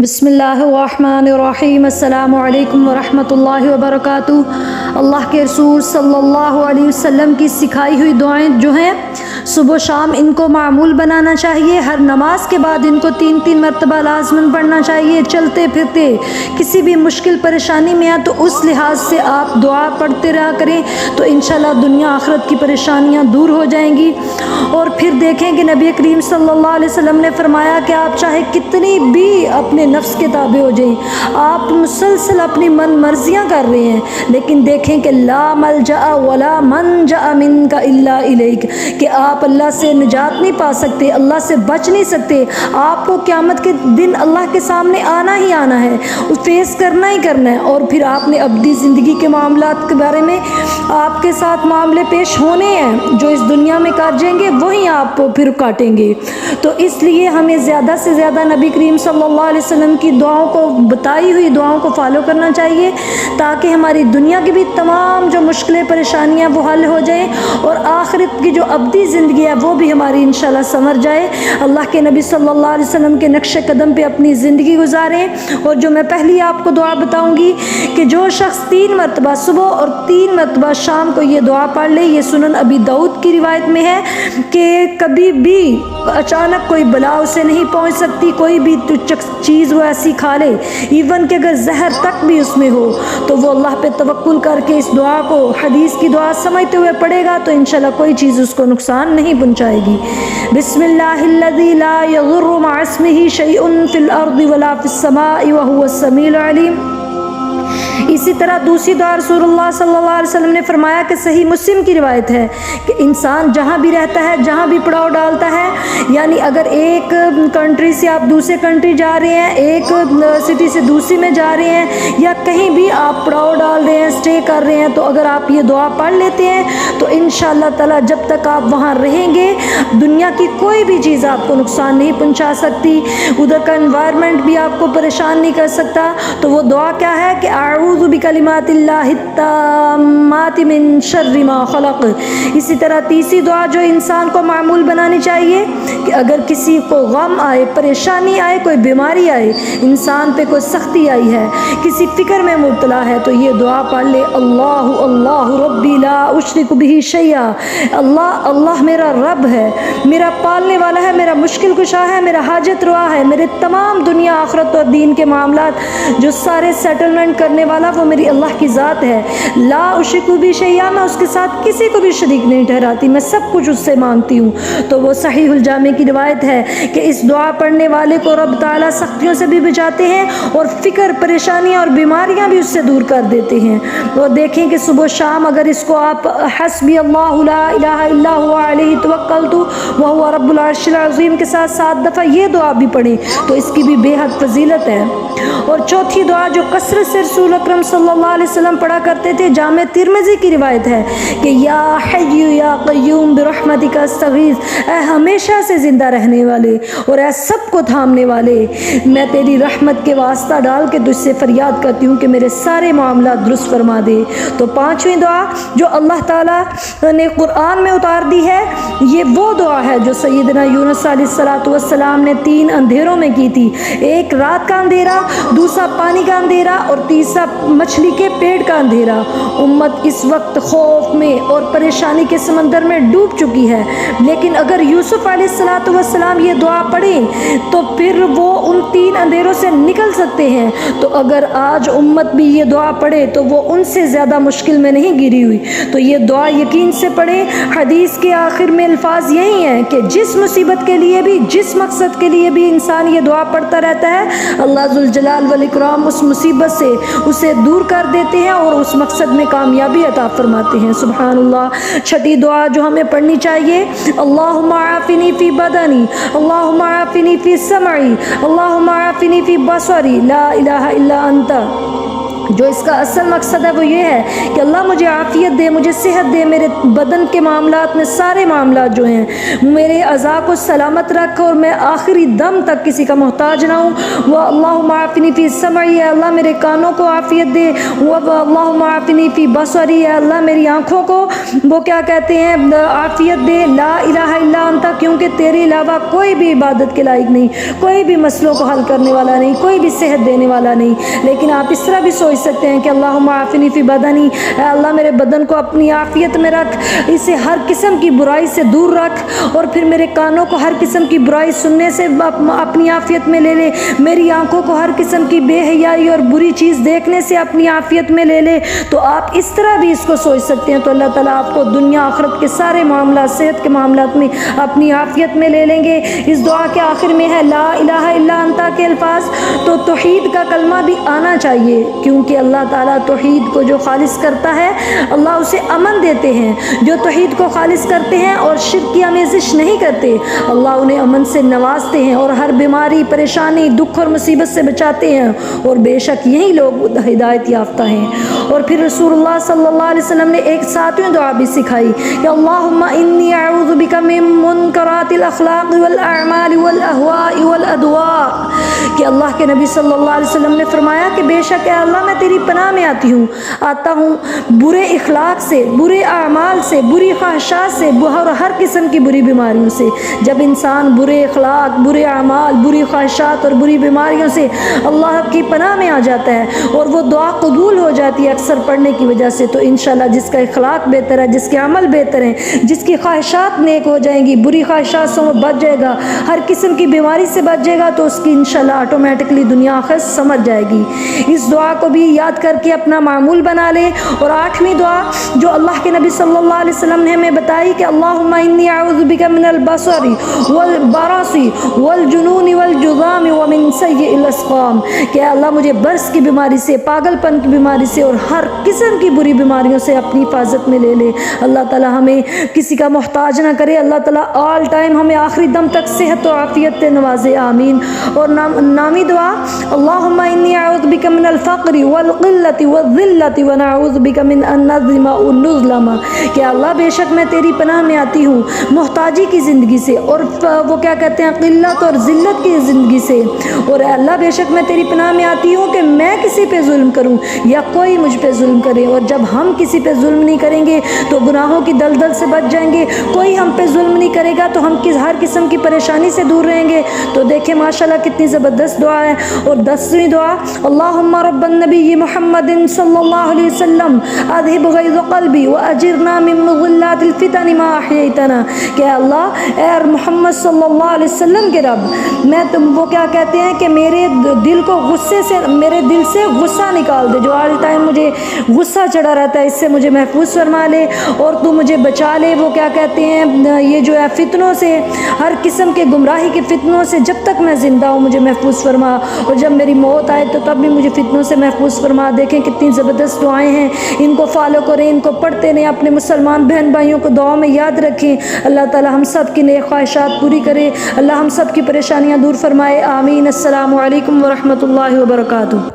بسم اللہ الرحمن الرحیم۔ السلام علیکم ورحمۃ اللہ وبرکاتہ۔ اللہ کے رسول صلی اللہ علیہ وسلم کی سکھائی ہوئی دعائیں جو ہیں صبح و شام ان کو معمول بنانا چاہیے۔ ہر نماز کے بعد ان کو 3 مرتبہ لازماً پڑھنا چاہیے۔ چلتے پھرتے کسی بھی مشکل پریشانی میں تو اس لحاظ سے آپ دعا پڑھتے رہا کریں تو انشاءاللہ دنیا آخرت کی پریشانیاں دور ہو جائیں گی۔ اور پھر دیکھیں کہ نبی کریم صلی اللہ علیہ وسلم نے فرمایا کہ آپ چاہے کتنی بھی اپنے نفس کے تابع ہو جائیں، آپ مسلسل اپنی من مرضیاں کر رہے ہیں، لیکن دیکھیں کہ لا ملجأ ولا منجأ منک الا الیک، کہ آپ اللہ سے نجات نہیں پا سکتے، اللہ سے بچ نہیں سکتے۔ آپ کو قیامت کے دن اللہ کے سامنے آنا ہی آنا ہے، فیس کرنا ہی کرنا ہے، اور پھر آپ نے ابدی زندگی کے معاملات کے بارے میں آپ کے ساتھ معاملے پیش ہونے ہیں، جو اس دنیا میں کاٹیں گے وہی آپ پھر کاٹیں گے۔ تو اس لیے ہمیں زیادہ سے زیادہ نبی کریم صلی اللہ علیہ وسلم کی دعاؤں کو، بتائی ہوئی دعاؤں کو فالو کرنا چاہیے، تاکہ ہماری دنیا کی بھی تمام جو مشکلیں پریشانیاں وہ حل ہو جائیں، اور آخرت کی جو ابدی زندگی ہے وہ بھی ہماری انشاءاللہ سنور جائے۔ اللہ کے نبی صلی اللہ علیہ وسلم کے نقش قدم پہ اپنی زندگی گزاریں۔ اور جو میں پہلی آپ کو دعا بتاؤں گی کہ جو شخص 3 مرتبہ صبح اور 3 مرتبہ شام کو یہ دعا پڑھ لے، یہ سنن ابی داؤد کی روایت میں ہے کہ کبھی بھی اچانک کوئی بلا اسے نہیں پہنچ سکتی، کوئی بھی چیز وہ ایسی کھا لے، ایون کہ اگر زہر تک بھی اس میں ہو تو وہ اللہ پہ توکل کر کے اس دعا کو، حدیث کی دعا سمجھتے ہوئے پڑھے گا تو انشاءاللہ کوئی چیز اس کو نقصان نہیں پہنچائے گی۔ بسم اللہ الذی لا یضر مع اسمہ شیء فی الارض ولا فی السماء وہو السمیع العلیم۔ اسی طرح دوسری دعا رسول اللہ صلی اللہ علیہ وسلم نے فرمایا کہ صحیح مسلم کی روایت ہے کہ انسان جہاں بھی رہتا ہے، جہاں بھی پڑاؤ ڈالتا ہے، یعنی اگر ایک کنٹری سے آپ دوسرے کنٹری جا رہے ہیں، ایک سٹی سے دوسری میں جا رہے ہیں، یا کہیں بھی آپ پڑاؤ ڈال رہے ہیں، اسٹے کر رہے ہیں، تو اگر آپ یہ دعا پڑھ لیتے ہیں تو انشاءاللہ تعالی جب تک آپ وہاں رہیں گے دنیا کی کوئی بھی چیز آپ کو نقصان نہیں پہنچا سکتی، ادھر کا انوائرمنٹ بھی آپ کو پریشان نہیں کر سکتا۔ تو وہ دعا کیا ہے کہ اعوذ بکلمات اللہ التامات من شر ما خلق۔ اسی طرح تیسری دعا جو انسان کو معمول بنانی چاہیے کہ اگر کسی کو غم آئے، پریشانی آئے، کوئی بیماری آئے، انسان پہ کوئی سختی آئی ہے، کسی فکر میں مبتلا ہے، تو یہ دعا پڑھ لے، اللہ اللہ ربی لا اشرک بہ شیئا، اللہ اللہ میرا رب ہے، میرا پالنے والا ہے، میرا مشکل کشا ہے، میرا حاجت روا ہے، میرے تمام دنیا آخرت اور دین کے معاملات جو سارے سیٹلمنٹ کرنے والا وہ میری اللہ کی ذات ہے، لا اشرک بہ شیئا، میں اس کے ساتھ کسی کو بھی شریک نہیں ٹھہراتی، میں سب کچھ اس سے مانگتی ہوں۔ تو وہ صحیح الجامع کی روایت ہے کہ اس دعا پڑھنے والے کو رب تعالیٰ سختیوں سے بھی بچاتے ہیں اور فکر، پریشانیاں اور بیماریاں بھی اس سے دور کر دیتے ہیں۔ وہ دیکھیں کہ صبح شام اگر اس کو آپ حسبی اللہ لا الہ الا هو علیہ توکلت وہو رب العرش العظیم کے ساتھ 7 دفعہ یہ دعا بھی پڑھیں تو اس کی بھی بے حد فضیلت ہے۔ اور چوتھی دعا جو کثرت سے رسول اکرم صلی اللہ علیہ وسلم پڑھا کرتے تھے، جامع ترمذی کی روایت ہے کہ یا حی یا قیوم برحمتک استغیث، اے ہمیشہ سے زندہ رہنے والے اور اے سب کو تھامنے والے، میں تیری رحمت کے واسطہ ڈال کے تجھ سے فریاد کرتی ہوں کہ میرے سارے معاملات درست فرما دے۔ تو 5ویں دعا جو اللہ تعالیٰ نے قرآن میں اتار دی ہے، یہ وہ دعا ہے جو سیدنا یونس علیہ السلام نے 3 اندھیروں میں کی تھی، ایک رات کا اندھیرا، دوسرا پانی کا اندھیرا اور تیسرا مچھلی کے پیٹ کا اندھیرا۔ امت اس وقت خوف میں اور پریشانی کے سمندر میں ڈوب چکی ہے، لیکن اگر یوسف علیہ السلام یہ دعا پڑھیں تو پھر وہ ان 3 اندھیروں سے نکل سکتے ہیں۔ تو اگر آج امت بھی یہ دعا پڑھے تو وہ ان سے زیادہ مشکل میں نہیں گری ہوئی۔ تو یہ دعا یقین سے پڑھیں۔ حدیث کے آخر میں الفاظ یہی ہیں کہ جس مصیبت کے لیے بھی، جس مقصد کے لیے بھی انسان یہ دعا پڑھتا رہتا ہے، اللہ ذوالجلال والاکرام اس مصیبت سے اسے دور کر دیتے ہیں اور اس مقصد میں کامیابی عطا فرماتے ہیں۔ سبحان اللہ۔ 6ٹھی دعا جو ہمیں پڑھنی چاہیے، اللہم عافنی فی بدنی، اللہم عافنی فی سمعی، اللہم عافنی فی بصری، لا الہ الا انت۔ جو اس کا اصل مقصد ہے وہ یہ ہے کہ اللہ مجھے عافیت دے، مجھے صحت دے، میرے بدن کے معاملات میں سارے معاملات جو ہیں، میرے اعضاء کو سلامت رکھ اور میں آخری دم تک کسی کا محتاج نہ ہوں۔ وہ اللہم عافنی فی سمعی، اے اللہ میرے کانوں کو عافیت دے، وہ اللہم عافنی فی بصری، اے اللہ میری آنکھوں کو وہ کیا کہتے ہیں عافیت دے، لا الہ الا انت، کیونکہ تیرے علاوہ کوئی بھی عبادت کے لائق نہیں، کوئی بھی مسئلوں کو حل کرنے والا نہیں، کوئی بھی صحت دینے والا نہیں۔ لیکن آپ اس طرح بھی سوچ سکتے ہیں کہ اللہم عافنی فی بدنی، اے اللہ میرے بدن کو اپنی عافیت میں رکھ، اسے ہر قسم کی برائی سے دور رکھ، اور پھر میرے کانوں کو ہر قسم کی برائی سننے سے اپنی عافیت میں لے لے، میری آنکھوں کو ہر قسم کی بے حیائی اور بری چیز دیکھنے سے اپنی عافیت میں لے لے۔ تو آپ اس طرح بھی اس کو سوچ سکتے ہیں، تو اللہ تعالیٰ آپ کو دنیا آخرت کے سارے معاملات، صحت کے معاملات میں اپنی عافیت میں لے لیں گے۔ اس دعا کے آخر میں ہے لا الہ الا انتا کے الفاظ، تو توحید کا کلمہ بھی آنا چاہیے، کیونکہ اللہ تعالیٰ توحید کو جو خالص کرتا ہے اللہ اسے امن دیتے ہیں، جو توحید کو خالص کرتے ہیں اور شرک کی آمیزش نہیں کرتے اللہ انہیں امن سے نوازتے ہیں اور ہر بیماری، پریشانی، دکھ اور مصیبت سے بچاتے ہیں، اور بے شک یہی لوگ ہدایت یافتہ ہیں۔ اور پھر رسول اللہ صلی اللہ علیہ وسلم نے ایک ساتویں دعا بھی سکھائی کہ اللہم انی اعوذ بک من منکرات الاخلاق والاعمال والاہواء والادواء، کہ اللہ کے نبی صلی اللہ علیہ وسلم نے فرمایا کہ بے شک اے اللہ میں تیری پناہ میں آتا ہوں برے اخلاق سے، برے اعمال سے، بری خواہشات سے اور ہر قسم کی بری بیماریوں سے۔ جب انسان برے اخلاق، برے اعمال، بری خواہشات اور بری بیماریوں سے اللہ کی پناہ میں آ جاتا ہے اور وہ دعا قبول ہو جاتی ہے اکثر پڑھنے کی وجہ سے، تو انشاءاللہ جس کا اخلاق بہتر ہے، جس کے عمل بہتر ہیں، جس کی خواہشات نیک ہو جائیں گی، بری خواہشات سے وہ بچ جائے گا، ہر قسم کی بیماری سے بچ جائے گا، تو اس کی انشاءاللہ آٹومیٹکلی دنیا آخرت سمجھ جائے گی۔ اس دعا کو بھی یاد کر کے اپنا معمول بنا لیں۔ اور آٹھویں دعا جو اللہ کے نبی صلی اللہ علیہ وسلم نے ہمیں بتائی کہ اللہم انی اعوذ بک من البصر والبرص والجنون والجذام ومن سیء الاسقام، کہ اللہ مجھے برس کی بیماری سے، پاگل پن کی بیماری سے اور ہر قسم کی بری بیماریوں سے اپنی حفاظت میں لے لے۔ اللہ تعالی ہمیں کسی کا محتاج نہ کرے، اللہ تعالی آل ٹائم ہمیں آخری دم تک صحت و عافیت سے نوازے، آمین۔ اور نامی دعا اللہم انی اعوذ بک من الفقر والقلۃ والذلۃ ونعوذ بک من ان نظلم او نظلم، کہ اللہ بے شک میں تیری پناہ میں آتی ہوں محتاجی کی زندگی سے، اور وہ کیا کہتے ہیں قلت اور ذلت کی زندگی سے، اور اے اللہ بے شک میں تیری پناہ میں آتی ہوں کہ میں کسی پہ ظلم کروں یا کوئی مجھ پہ ظلم کرے، اور جب ہم کسی پہ ظلم نہیں کریں گے تو گناہوں کی دلدل سے بچ جائیں گے، کوئی ہم پہ ظلم نہیں کرے گا تو ہم ہر قسم کی پریشانی سے دور رہیں گے۔ تو دیکھیں ماشاءاللہ کتنی زبردست دعا ہے۔ اور 10ویں دعا اللہم رب النبی محمد صلی اللہ علیہ وسلم اذہب غیظ قلبی واجرنا من مضلات الفتن ما احییتنا، کہ اللہ اے محمد صلی اللہ علیہ وسلم کے رب، میں وہ کیا کہتے ہیں کہ میرے دل کو غصے سے، میرے دل سے غصہ نکال دے، جو آل ٹائم مجھے غصہ چڑھا رہتا ہے، اس سے مجھے محفوظ فرما لے اور تو مجھے بچا لے، وہ کیا کہتے ہیں یہ جو ہے فتنوں سے، ہر قسم کے گمراہی کے فتنوں سے، جب تک میں زندہ ہوں مجھے محفوظ فرما، اور جب میری موت آئے تو تب بھی مجھے فتنوں سے محفوظ فرما۔ دیکھیں کتنی زبردست دعائیں ہیں، ان کو فالو کریں، ان کو پڑھتے رہیں، اپنے مسلمان بہن بھائیوں کو دعاؤں میں یاد رکھیں۔ اللہ تعالی ہم سب کی نیک خواہشات پوری کرے، اللہ ہم سب کی پریشانیاں دور فرمائے، آمین۔ السلام علیکم ورحمۃ اللہ وبرکاتہ۔